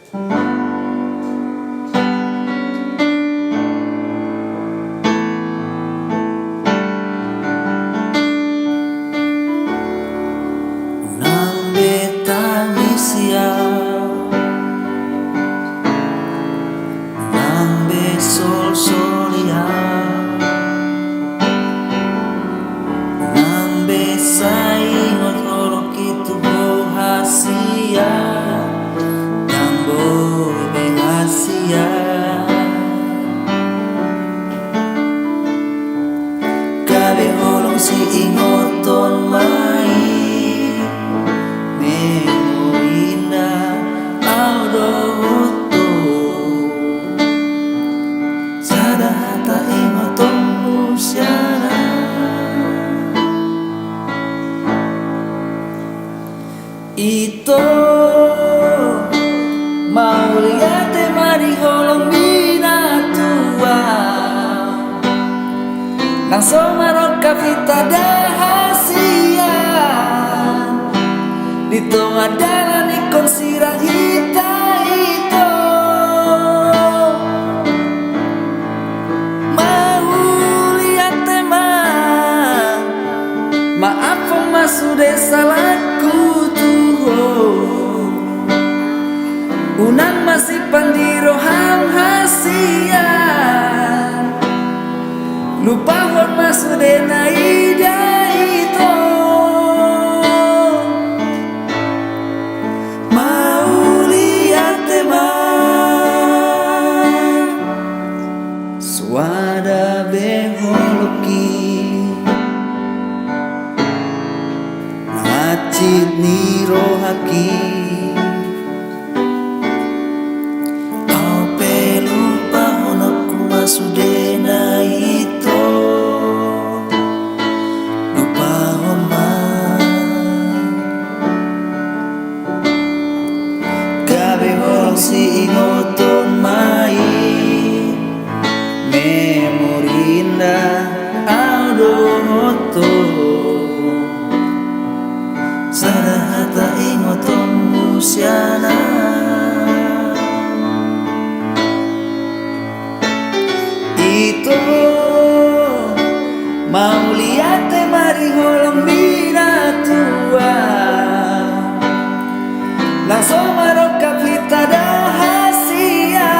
Sol solia nambe saingot holok itu bohasia nambo behasia kabe holong si ingoton mai memoina audo Ito Mauliate mari holong minatua nang somarok kapita dahasia di tengah dalan ikon sirang hita ito Mauliate maaf masude salahku Unang masih pandiro ham hasian lupa hon masudena ida itu Mauliate suada beholoki macit niro haki sudena itu lupa homa gabe holong si ingoton mai memorinda audo hoto sadahata ingoton musiana Ito Mauliate mari holong minatua langsung marok kapita dahasia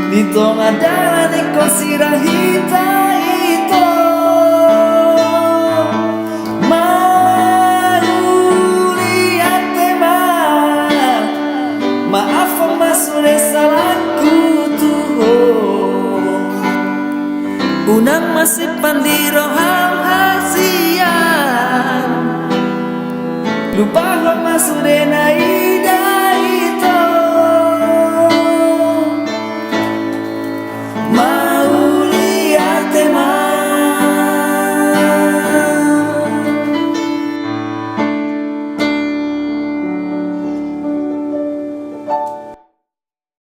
di tengah dalan ikon sirah hita itu Mauliate maaf masure salahku Unang masih pandiro hal hasian lupa hon masudena ida